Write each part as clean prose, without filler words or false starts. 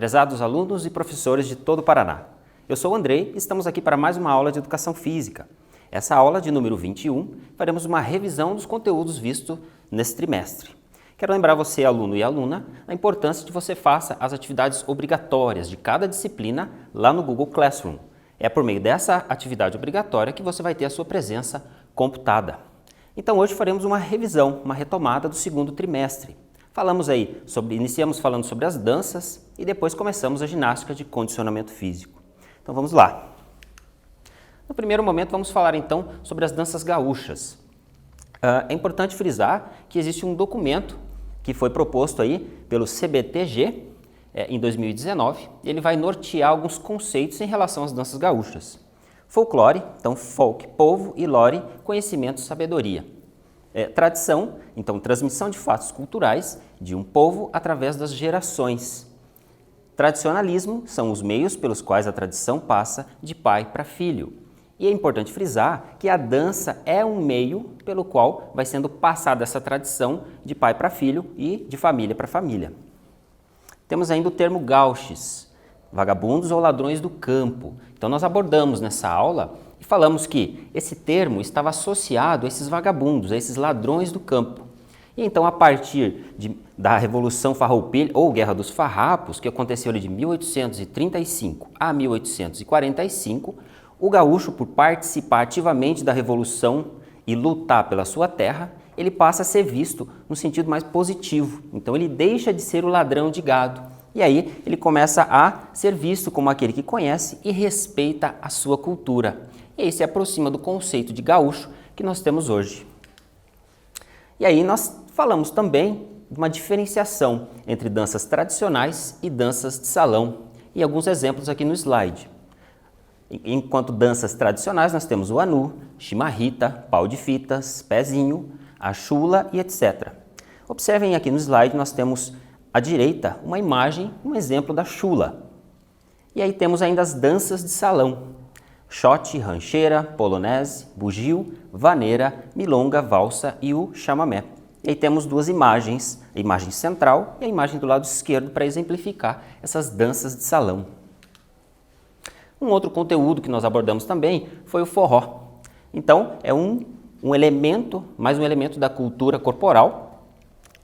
prezados alunos e professores de todo o Paraná. Eu sou o Andrei e estamos aqui para mais uma aula de Educação Física. Essa aula de número 21, faremos uma revisão dos conteúdos vistos nesse trimestre. Quero lembrar você, aluno e aluna, a importância de você faça as atividades obrigatórias de cada disciplina lá no Google Classroom. É por meio dessa atividade obrigatória que você vai ter a sua presença computada. Então hoje faremos uma revisão, uma retomada do segundo trimestre. Iniciamos falando sobre as danças e depois começamos a ginástica de condicionamento físico. Então vamos lá. No primeiro momento vamos falar então sobre as danças gaúchas. É importante frisar que existe um documento que foi proposto aí pelo CBTG em 2019. Ele vai nortear alguns conceitos em relação às danças gaúchas. Folclore, então folk, povo, e lore, conhecimento, sabedoria. Tradição, então transmissão de fatos culturais de um povo através das gerações. Tradicionalismo são os meios pelos quais a tradição passa de pai para filho. E é importante frisar que a dança é um meio pelo qual vai sendo passada essa tradição de pai para filho e de família para família. Temos ainda o termo gauches, vagabundos ou ladrões do campo. Então nós abordamos nessa aula e falamos que esse termo estava associado a esses vagabundos, a esses ladrões do campo. E então a partir da Revolução Farroupilha ou Guerra dos Farrapos, que aconteceu de 1835 a 1845, o gaúcho, por participar ativamente da Revolução e lutar pela sua terra, ele passa a ser visto no sentido mais positivo. Então ele deixa de ser o ladrão de gado. E aí ele começa a ser visto como aquele que conhece e respeita a sua cultura. E aí se aproxima do conceito de gaúcho que nós temos hoje. E aí nós falamos também de uma diferenciação entre danças tradicionais e danças de salão. E alguns exemplos aqui no slide. Enquanto danças tradicionais, nós temos o anu, chimarrita, pau de fitas, pezinho, a chula e etc. Observem aqui no slide, nós temos à direita uma imagem, um exemplo da chula. E aí temos ainda as danças de salão. Shot, rancheira, polonese, bugio, vaneira, milonga, valsa e o chamamé. E aí temos duas imagens, a imagem central e a imagem do lado esquerdo para exemplificar essas danças de salão. Um outro conteúdo que nós abordamos também foi o forró. Então, é mais um elemento da cultura corporal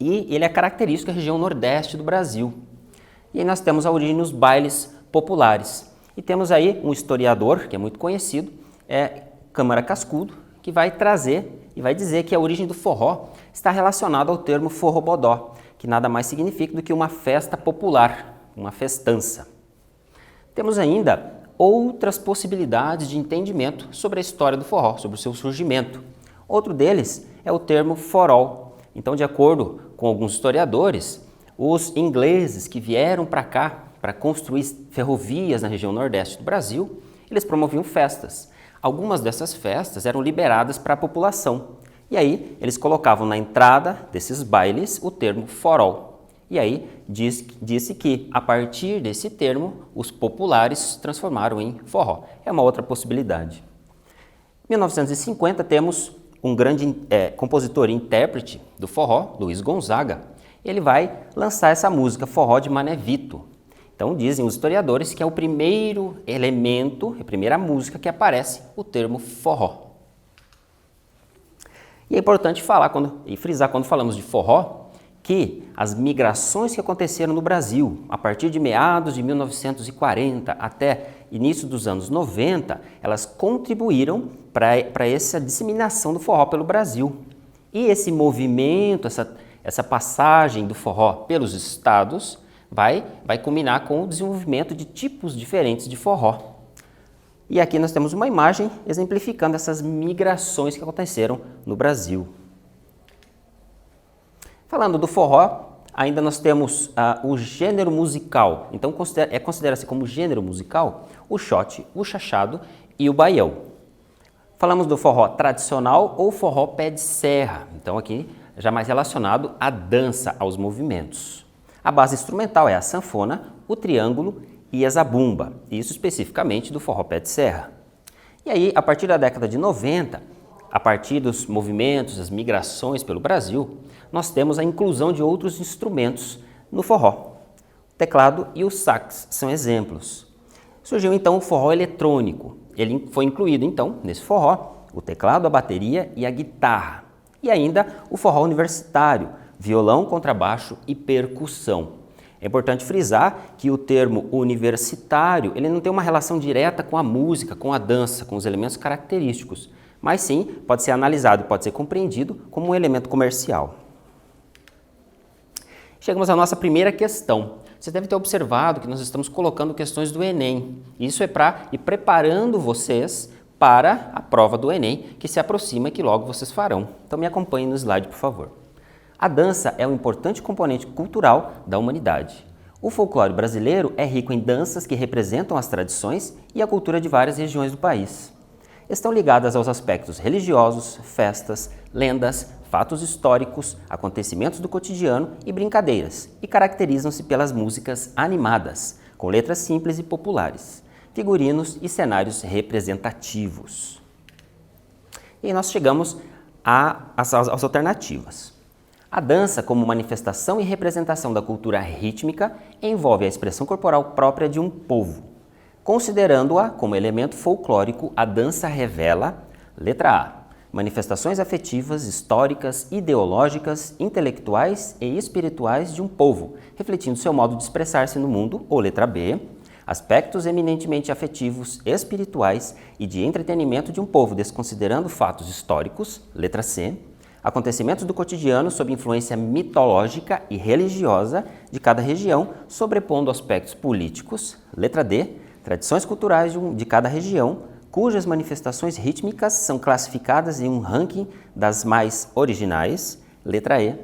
e ele é característico da região nordeste do Brasil. E aí nós temos a origem nos bailes populares. E temos aí um historiador, que é muito conhecido, Câmara Cascudo, que vai trazer e vai dizer que a origem do forró está relacionada ao termo forrobodó, que nada mais significa do que uma festa popular, uma festança. Temos ainda outras possibilidades de entendimento sobre a história do forró, sobre o seu surgimento. Outro deles é o termo forró. Então, de acordo com alguns historiadores, os ingleses que vieram para cá para construir ferrovias na região nordeste do Brasil, eles promoviam festas. Algumas dessas festas eram liberadas para a população. E aí, eles colocavam na entrada desses bailes o termo forró. E aí, disse que, a partir desse termo, os populares transformaram em forró. É uma outra possibilidade. Em 1950, temos um grande compositor e intérprete do forró, Luiz Gonzaga. Ele vai lançar essa música, Forró de Mané Vito. Então, dizem os historiadores que é o primeiro elemento, a primeira música que aparece o termo forró. E é importante frisar quando falamos de forró, que as migrações que aconteceram no Brasil, a partir de meados de 1940 até início dos anos 90, elas contribuíram para essa disseminação do forró pelo Brasil. E esse movimento, essa passagem do forró pelos estados, vai culminar com o desenvolvimento de tipos diferentes de forró. E aqui nós temos uma imagem exemplificando essas migrações que aconteceram no Brasil. Falando do forró, ainda nós temos o gênero musical. Então, considera-se como gênero musical o shot, o chachado e o baião. Falamos do forró tradicional ou forró pé de serra. Então, aqui já mais relacionado à dança, aos movimentos. A base instrumental é a sanfona, o triângulo e a zabumba. Isso especificamente do forró pé de serra. E aí, a partir da década de 90, a partir dos movimentos, das migrações pelo Brasil, nós temos a inclusão de outros instrumentos no forró. teclado e o sax são exemplos. Surgiu então o forró eletrônico. Ele foi incluído então nesse forró o teclado, a bateria e a guitarra. E ainda o forró universitário, violão, contrabaixo e percussão. É importante frisar que o termo universitário ele não tem uma relação direta com a música, com a dança, com os elementos característicos, mas sim pode ser analisado, pode ser compreendido como um elemento comercial. Chegamos à nossa primeira questão. Você deve ter observado que nós estamos colocando questões do Enem. Isso é para ir preparando vocês para a prova do Enem, que se aproxima e que logo vocês farão. Então me acompanhe no slide, por favor. A dança é um importante componente cultural da humanidade. O folclore brasileiro é rico em danças que representam as tradições e a cultura de várias regiões do país. Estão ligadas aos aspectos religiosos, festas, lendas, fatos históricos, acontecimentos do cotidiano e brincadeiras, e caracterizam-se pelas músicas animadas, com letras simples e populares, figurinos e cenários representativos. E aí nós chegamos às alternativas. A dança, como manifestação e representação da cultura rítmica, envolve a expressão corporal própria de um povo. Considerando-a como elemento folclórico, a dança revela, letra A, manifestações afetivas, históricas, ideológicas, intelectuais e espirituais de um povo, refletindo seu modo de expressar-se no mundo, ou letra B, aspectos eminentemente afetivos, espirituais e de entretenimento de um povo, desconsiderando fatos históricos, letra C, acontecimentos do cotidiano sob influência mitológica e religiosa de cada região, sobrepondo aspectos políticos, letra D, tradições culturais de cada região, cujas manifestações rítmicas são classificadas em um ranking das mais originais, letra E,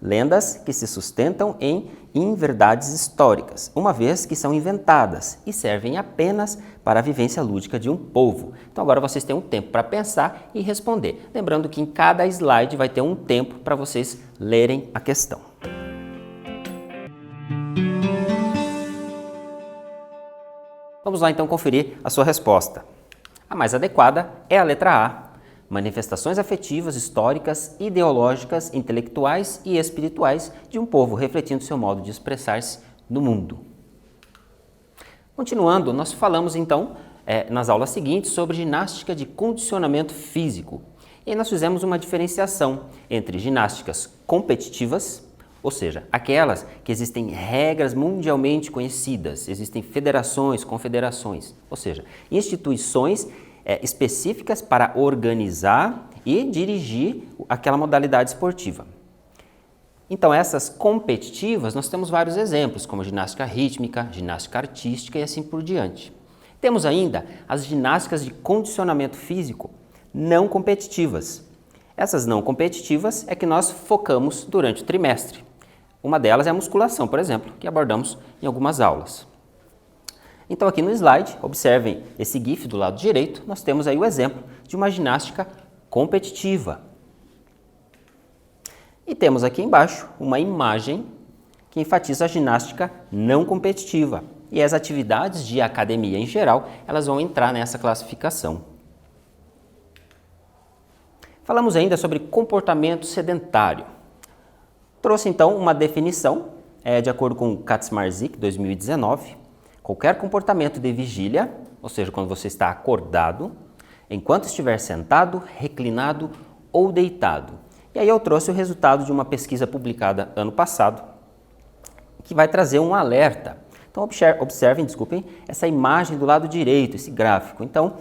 lendas que se sustentam em inverdades históricas, uma vez que são inventadas e servem apenas para a vivência lúdica de um povo. Então agora vocês têm um tempo para pensar e responder. Lembrando que em cada slide vai ter um tempo para vocês lerem a questão. Vamos lá então conferir a sua resposta. A mais adequada é a letra A. Manifestações afetivas, históricas, ideológicas, intelectuais e espirituais de um povo, refletindo seu modo de expressar-se no mundo. Continuando, nós falamos então, nas aulas seguintes, sobre ginástica de condicionamento físico. E nós fizemos uma diferenciação entre ginásticas competitivas, ou seja, aquelas que existem regras mundialmente conhecidas, existem federações, confederações, ou seja, instituições específicas para organizar e dirigir aquela modalidade esportiva. Então, essas competitivas, nós temos vários exemplos, como ginástica rítmica, ginástica artística e assim por diante. Temos ainda as ginásticas de condicionamento físico não competitivas. Essas não competitivas é que nós focamos durante o trimestre. Uma delas é a musculação, por exemplo, que abordamos em algumas aulas. Então aqui no slide, observem esse GIF do lado direito, nós temos aí o exemplo de uma ginástica competitiva. E temos aqui embaixo uma imagem que enfatiza a ginástica não competitiva. E as atividades de academia em geral, elas vão entrar nessa classificação. Falamos ainda sobre comportamento sedentário. Trouxe então uma definição, de acordo com Kaczmarzyk, 2019, qualquer comportamento de vigília, ou seja, quando você está acordado, enquanto estiver sentado, reclinado ou deitado. E aí eu trouxe o resultado de uma pesquisa publicada ano passado, que vai trazer um alerta. Então observem, essa imagem do lado direito, esse gráfico. Então,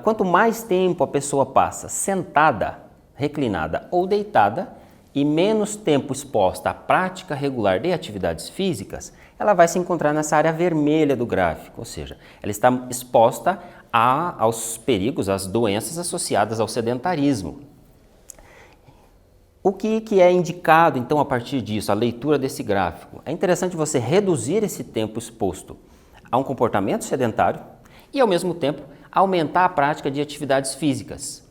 quanto mais tempo a pessoa passa sentada, reclinada ou deitada, e menos tempo exposta à prática regular de atividades físicas, ela vai se encontrar nessa área vermelha do gráfico, ou seja, ela está exposta aos perigos, às doenças associadas ao sedentarismo. O que é indicado, então, a partir disso, a leitura desse gráfico? É interessante você reduzir esse tempo exposto a um comportamento sedentário e, ao mesmo tempo, aumentar a prática de atividades físicas.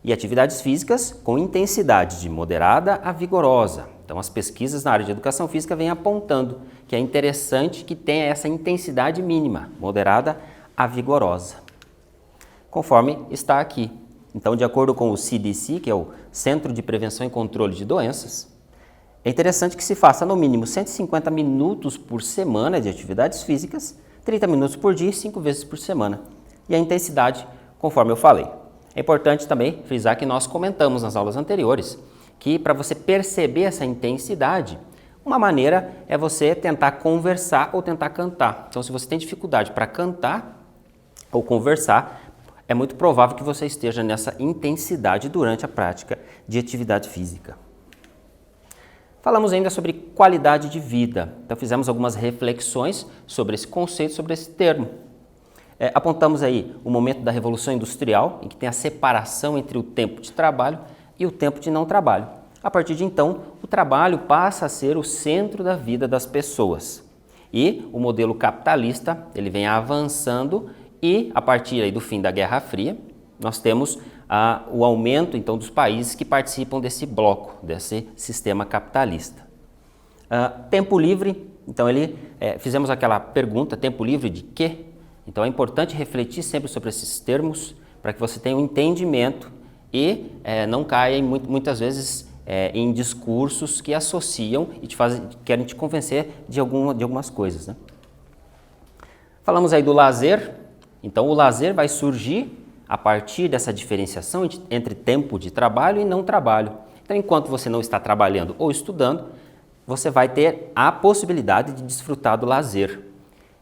E atividades físicas com intensidade de moderada a vigorosa. Então, as pesquisas na área de educação física vêm apontando que é interessante que tenha essa intensidade mínima, moderada a vigorosa, conforme está aqui. Então, de acordo com o CDC, que é o Centro de Prevenção e Controle de Doenças, É interessante que se faça no mínimo 150 minutos por semana de atividades físicas, 30 minutos por dia e 5 vezes por semana. E a intensidade, conforme eu falei. É importante também frisar que nós comentamos nas aulas anteriores que para você perceber essa intensidade, uma maneira é você tentar conversar ou tentar cantar. Então, se você tem dificuldade para cantar ou conversar, é muito provável que você esteja nessa intensidade durante a prática de atividade física. Falamos ainda sobre qualidade de vida. Então, fizemos algumas reflexões sobre esse conceito, sobre esse termo. Apontamos aí o momento da Revolução Industrial, em que tem a separação entre o tempo de trabalho e o tempo de não trabalho. A partir de então, o trabalho passa a ser o centro da vida das pessoas. E o modelo capitalista, ele vem avançando e, a partir aí do fim da Guerra Fria, nós temos o aumento então dos países que participam desse bloco, desse sistema capitalista. Tempo livre, então fizemos aquela pergunta, tempo livre de quê? Então é importante refletir sempre sobre esses termos para que você tenha um entendimento e não caia muitas vezes em discursos que associam e querem te convencer de algumas coisas, né? Falamos aí do lazer. Então o lazer vai surgir a partir dessa diferenciação entre tempo de trabalho e não trabalho. Então, enquanto você não está trabalhando ou estudando, você vai ter a possibilidade de desfrutar do lazer.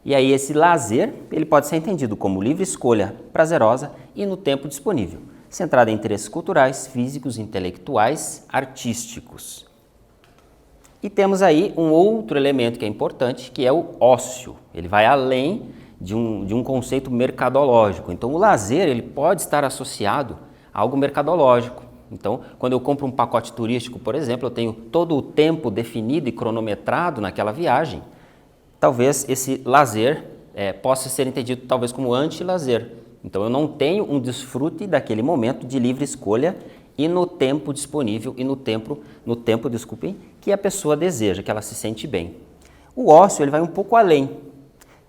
E aí esse lazer, ele pode ser entendido como livre escolha prazerosa e no tempo disponível, centrado em interesses culturais, físicos, intelectuais, artísticos. E temos aí um outro elemento que é importante, que é o ócio. Ele vai além de um conceito mercadológico. Então, o lazer ele pode estar associado a algo mercadológico. Então, quando eu compro um pacote turístico, por exemplo, eu tenho todo o tempo definido e cronometrado naquela viagem. Talvez esse lazer possa ser entendido talvez como anti-lazer. Então, eu não tenho um desfrute daquele momento de livre escolha e no tempo disponível e no tempo, que a pessoa deseja, que ela se sente bem. O ócio ele vai um pouco além.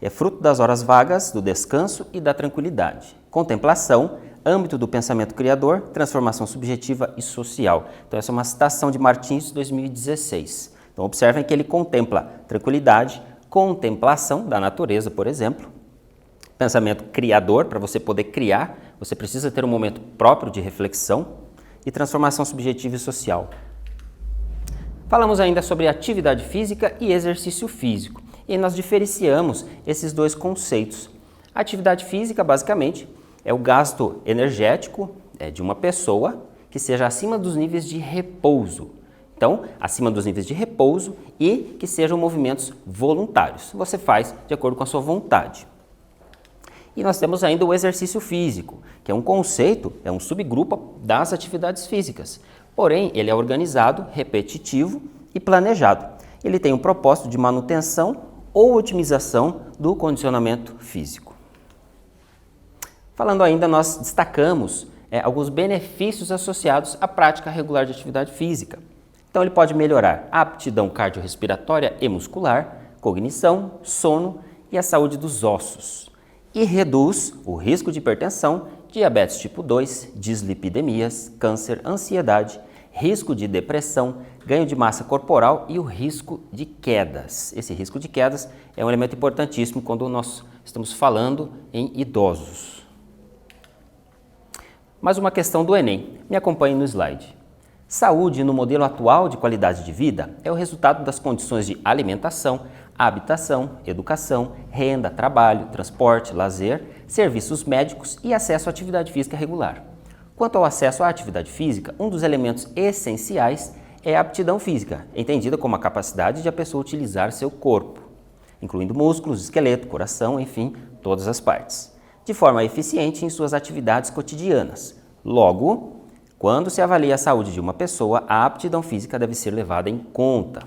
É fruto das horas vagas, do descanso e da tranquilidade. Contemplação, âmbito do pensamento criador, transformação subjetiva e social. Então, essa é uma citação de Martins, de 2016. Então, observem que ele contempla tranquilidade, contemplação da natureza, por exemplo, pensamento criador, para você poder criar, você precisa ter um momento próprio de reflexão e transformação subjetiva e social. Falamos ainda sobre atividade física e exercício físico. E nós diferenciamos esses dois conceitos. A atividade física, basicamente, é o gasto energético de uma pessoa que seja acima dos níveis de repouso. Então, acima dos níveis de repouso e que sejam movimentos voluntários. Você faz de acordo com a sua vontade. E nós temos ainda o exercício físico, que é um conceito, é um subgrupo das atividades físicas. Porém, ele é organizado, repetitivo e planejado. Ele tem um propósito de manutenção ou otimização do condicionamento físico. Falando ainda, nós destacamos alguns benefícios associados à prática regular de atividade física. Então, ele pode melhorar a aptidão cardiorrespiratória e muscular, cognição, sono e a saúde dos ossos. E reduz o risco de hipertensão, diabetes tipo 2, dislipidemias, câncer, ansiedade, risco de depressão, ganho de massa corporal e o risco de quedas. Esse risco de quedas é um elemento importantíssimo quando nós estamos falando em idosos. Mais uma questão do Enem. Me acompanhe no slide. Saúde no modelo atual de qualidade de vida é o resultado das condições de alimentação, habitação, educação, renda, trabalho, transporte, lazer, serviços médicos e acesso à atividade física regular. Quanto ao acesso à atividade física, um dos elementos essenciais é a aptidão física, entendida como a capacidade de a pessoa utilizar seu corpo, incluindo músculos, esqueleto, coração, enfim, todas as partes, de forma eficiente em suas atividades cotidianas. Logo, quando se avalia a saúde de uma pessoa, a aptidão física deve ser levada em conta.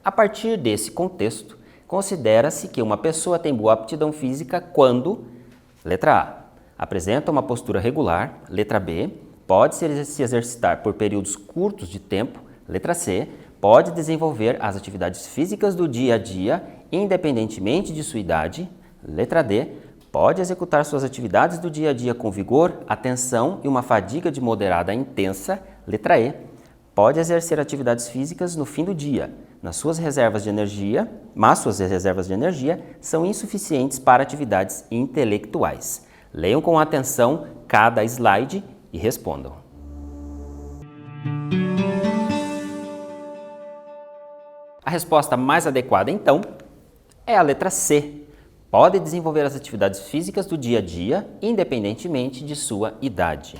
A partir desse contexto, considera-se que uma pessoa tem boa aptidão física quando, letra A, apresenta uma postura regular, letra B, pode se exercitar por períodos curtos de tempo, letra C, pode desenvolver as atividades físicas do dia a dia, independentemente de sua idade, letra D, pode executar suas atividades do dia a dia com vigor, atenção e uma fadiga de moderada a intensa, letra E, pode exercer atividades físicas no fim do dia, nas suas reservas de energia, mas suas reservas de energia são insuficientes para atividades intelectuais. Leiam com atenção cada slide e respondam. A resposta mais adequada, então, é a letra C. Pode desenvolver as atividades físicas do dia a dia, independentemente de sua idade.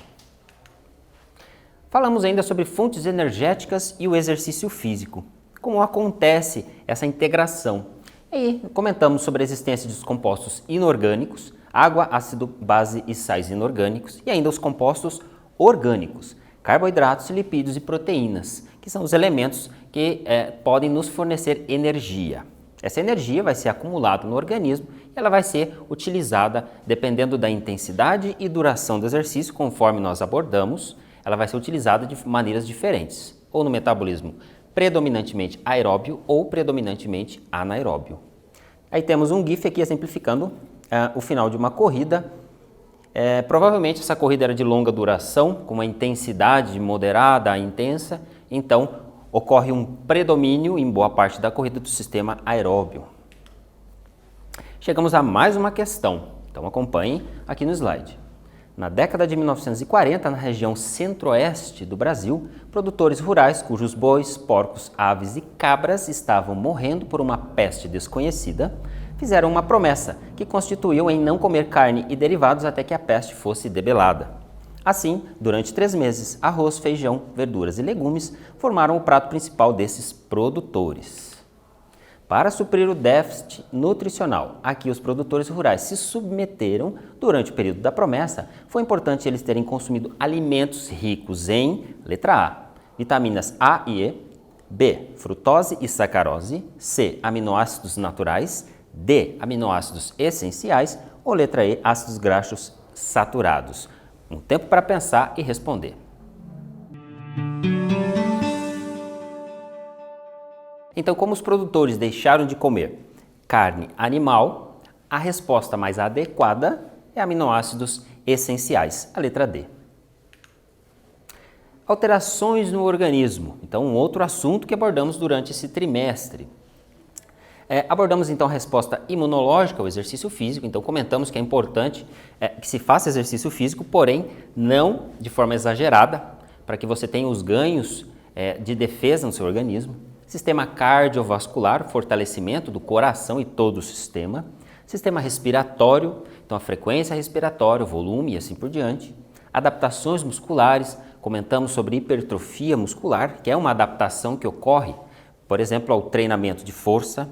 Falamos ainda sobre fontes energéticas e o exercício físico. Como acontece essa integração? E comentamos sobre a existência dos compostos inorgânicos, água, ácido, base e sais inorgânicos, e ainda os compostos orgânicos, carboidratos, lipídios e proteínas, que são os elementos que podem nos fornecer energia. Essa energia vai ser acumulada no organismo e ela vai ser utilizada dependendo da intensidade e duração do exercício, conforme nós abordamos, ela vai ser utilizada de maneiras diferentes, ou no metabolismo predominantemente aeróbio ou predominantemente anaeróbio. Aí temos um GIF aqui exemplificando o final de uma corrida. Provavelmente essa corrida era de longa duração, com uma intensidade moderada a intensa, então ocorre um predomínio em boa parte da corrida do sistema aeróbio. Chegamos a mais uma questão, então acompanhem aqui no slide. Na década de 1940, na região centro-oeste do Brasil, produtores rurais cujos bois, porcos, aves e cabras estavam morrendo por uma peste desconhecida, fizeram uma promessa que constituiu em não comer carne e derivados até que a peste fosse debelada. Assim, durante 3 meses, arroz, feijão, verduras e legumes formaram o prato principal desses produtores. Para suprir o déficit nutricional a que os produtores rurais se submeteram durante o período da promessa, foi importante eles terem consumido alimentos ricos em, letra A, vitaminas A e E, B, frutose e sacarose, C, aminoácidos naturais, D, aminoácidos essenciais ou letra E, ácidos graxos saturados. Um tempo para pensar e responder. Então, como os produtores deixaram de comer carne animal, a resposta mais adequada é aminoácidos essenciais, a letra D. Alterações no organismo. Então, um outro assunto que abordamos durante esse trimestre. Abordamos então a resposta imunológica ao exercício físico, então comentamos que é importante que se faça exercício físico, porém não de forma exagerada, para que você tenha os ganhos de defesa no seu organismo. Sistema cardiovascular, fortalecimento do coração e todo o sistema. Sistema respiratório, então a frequência respiratória, o volume e assim por diante. Adaptações musculares, comentamos sobre hipertrofia muscular, que é uma adaptação que ocorre, por exemplo, ao treinamento de força.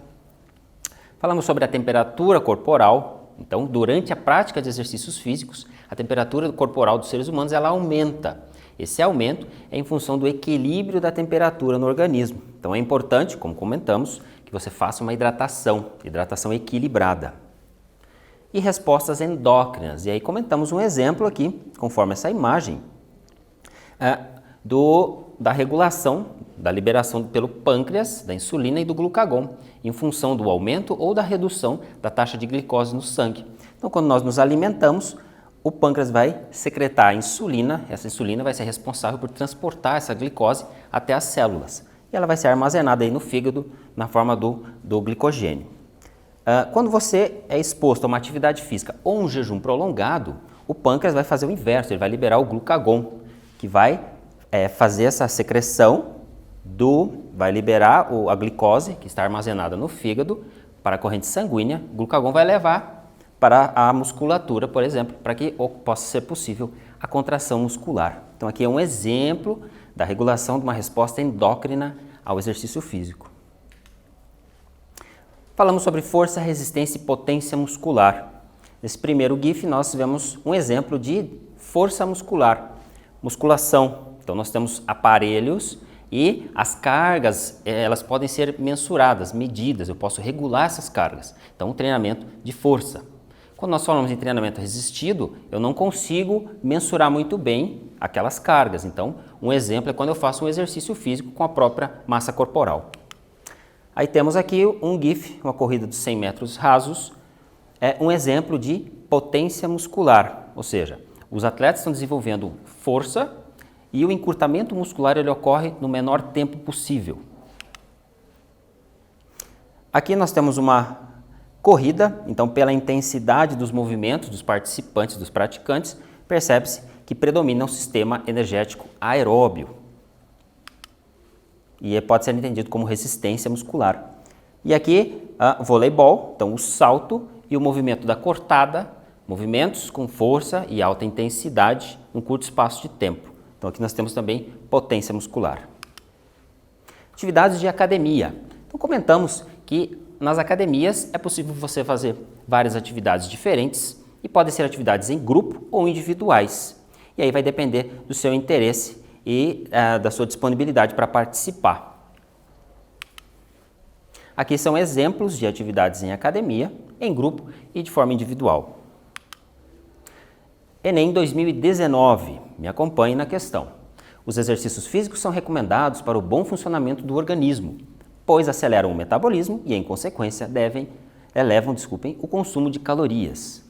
Falamos sobre a temperatura corporal, então durante a prática de exercícios físicos, a temperatura corporal dos seres humanos ela aumenta. Esse aumento é em função do equilíbrio da temperatura no organismo. Então é importante, como comentamos, que você faça uma hidratação equilibrada. E respostas endócrinas. E aí comentamos um exemplo aqui, conforme essa imagem, da regulação, da liberação pelo pâncreas, da insulina e do glucagon, em função do aumento ou da redução da taxa de glicose no sangue. Então quando nós nos alimentamos, o pâncreas vai secretar a insulina, essa insulina vai ser responsável por transportar essa glicose até as células. E ela vai ser armazenada aí no fígado na forma do glicogênio. Quando você é exposto a uma atividade física ou um jejum prolongado, o pâncreas vai fazer o inverso, ele vai liberar o glucagon, que vai fazer essa secreção vai liberar a glicose que está armazenada no fígado para a corrente sanguínea, o glucagon vai levar para a musculatura, por exemplo, para que possa ser possível a contração muscular. Então aqui é um exemplo da regulação de uma resposta endócrina ao exercício físico. Falamos sobre força, resistência e potência muscular. Nesse primeiro GIF nós vemos um exemplo de força muscular, musculação. Então nós temos aparelhos e as cargas, elas podem ser mensuradas, medidas, eu posso regular essas cargas. Então um treinamento de força. Quando nós falamos em treinamento resistido, eu não consigo mensurar muito bem aquelas cargas. Então, um exemplo é quando eu faço um exercício físico com a própria massa corporal. Aí temos aqui um GIF, uma corrida de 100 metros rasos, um exemplo de potência muscular, ou seja, os atletas estão desenvolvendo força e o encurtamento muscular ele ocorre no menor tempo possível. Aqui nós temos uma corrida, então pela intensidade dos movimentos dos participantes, dos praticantes, percebe-se que predomina um sistema energético aeróbio e pode ser entendido como resistência muscular. E aqui, voleibol, então o salto e o movimento da cortada, movimentos com força e alta intensidade em um curto espaço de tempo. Então aqui nós temos também potência muscular. Atividades de academia. Então comentamos que nas academias é possível você fazer várias atividades diferentes e podem ser atividades em grupo ou individuais. E aí vai depender do seu interesse e da sua disponibilidade para participar. Aqui são exemplos de atividades em academia, em grupo e de forma individual. Enem 2019, me acompanhe na questão. Os exercícios físicos são recomendados para o bom funcionamento do organismo, pois aceleram o metabolismo e, em consequência, elevam o consumo de calorias.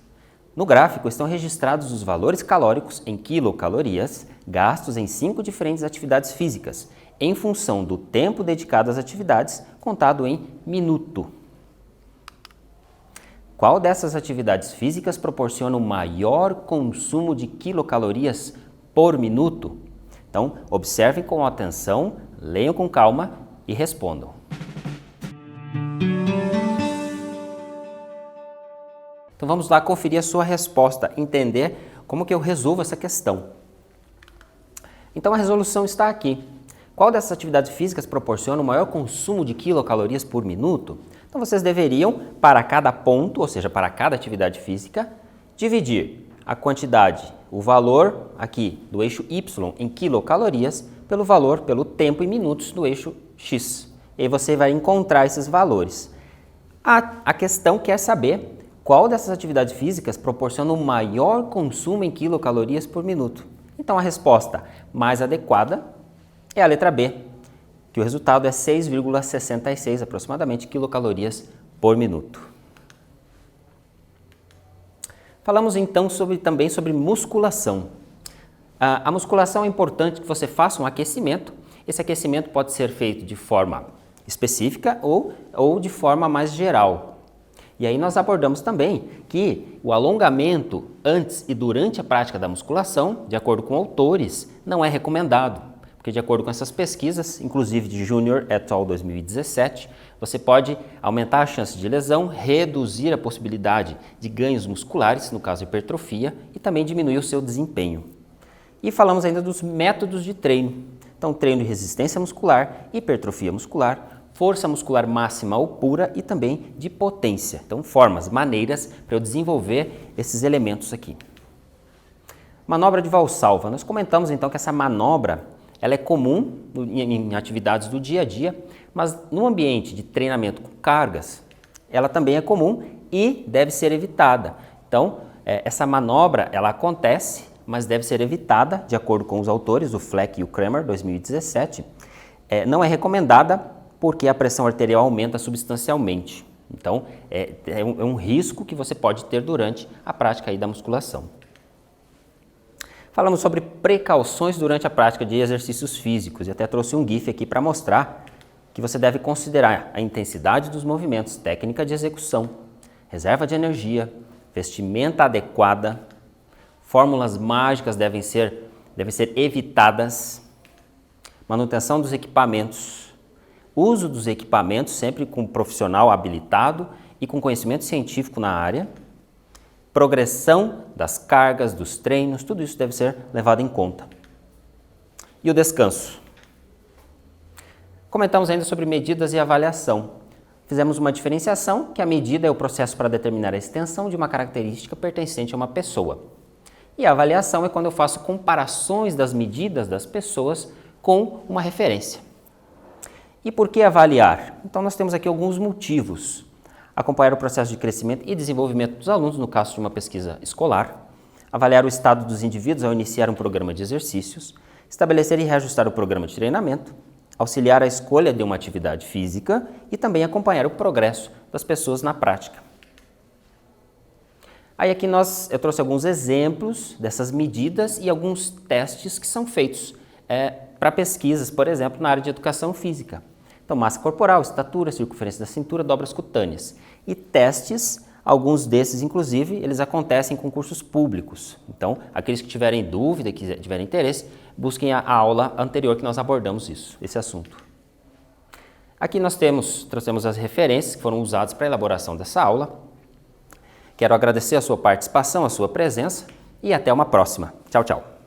No gráfico estão registrados os valores calóricos em quilocalorias gastos em 5 diferentes atividades físicas, em função do tempo dedicado às atividades, contado em minuto. Qual dessas atividades físicas proporciona o maior consumo de quilocalorias por minuto? Então, observem com atenção, leiam com calma e respondam. Então vamos lá conferir a sua resposta, entender como que eu resolvo essa questão. Então a resolução está aqui. Qual dessas atividades físicas proporciona o maior consumo de quilocalorias por minuto? Então vocês deveriam, para cada ponto, ou seja, para cada atividade física, dividir a quantidade, o valor aqui do eixo Y em quilocalorias, pelo valor, pelo tempo em minutos do eixo X. E aí você vai encontrar esses valores. A questão quer saber qual dessas atividades físicas proporciona o maior consumo em quilocalorias por minuto. Então a resposta mais adequada é a letra B, que o resultado é 6,66 aproximadamente quilocalorias por minuto. Falamos então também sobre musculação. A musculação é importante que você faça um aquecimento. Esse aquecimento pode ser feito de forma específica ou de forma mais geral. E aí nós abordamos também que o alongamento antes e durante a prática da musculação, de acordo com autores, não é recomendado. Porque de acordo com essas pesquisas, inclusive de Junior et al. 2017, você pode aumentar a chance de lesão, reduzir a possibilidade de ganhos musculares, no caso hipertrofia, e também diminuir o seu desempenho. E falamos ainda dos métodos de treino. Então, treino de resistência muscular, hipertrofia muscular, força muscular máxima ou pura e também de potência. Então, formas, maneiras para eu desenvolver esses elementos aqui. Manobra de Valsalva. Nós comentamos então que essa manobra ela é comum em atividades do dia a dia, mas no ambiente de treinamento com cargas, ela também é comum e deve ser evitada. Então, essa manobra ela acontece, mas deve ser evitada, de acordo com os autores, o Fleck e o Kramer, 2017. Não é recomendada porque a pressão arterial aumenta substancialmente. Então, é um risco que você pode ter durante a prática aí da musculação. Falamos sobre precauções durante a prática de exercícios físicos e até trouxe um GIF aqui para mostrar que você deve considerar a intensidade dos movimentos, técnica de execução, reserva de energia, vestimenta adequada, fórmulas mágicas devem ser evitadas, manutenção dos equipamentos, uso dos equipamentos sempre com um profissional habilitado e com conhecimento científico na área, progressão das cargas, dos treinos, tudo isso deve ser levado em conta. E o descanso? Comentamos ainda sobre medidas e avaliação. Fizemos uma diferenciação, que a medida é o processo para determinar a extensão de uma característica pertencente a uma pessoa. E a avaliação é quando eu faço comparações das medidas das pessoas com uma referência. E por que avaliar? Então nós temos aqui alguns motivos. Acompanhar o processo de crescimento e desenvolvimento dos alunos, no caso de uma pesquisa escolar, avaliar o estado dos indivíduos ao iniciar um programa de exercícios, estabelecer e reajustar o programa de treinamento, auxiliar a escolha de uma atividade física e também acompanhar o progresso das pessoas na prática. Aí aqui eu trouxe alguns exemplos dessas medidas e alguns testes que são feitos para pesquisas, por exemplo, na área de educação física. Então, massa corporal, estatura, circunferência da cintura, dobras cutâneas. E testes, alguns desses, inclusive, eles acontecem em concursos públicos. Então, aqueles que tiverem dúvida, que tiverem interesse, busquem a aula anterior que nós abordamos esse assunto. Aqui nós trouxemos as referências que foram usadas para a elaboração dessa aula. Quero agradecer a sua participação, a sua presença e até uma próxima. Tchau, tchau.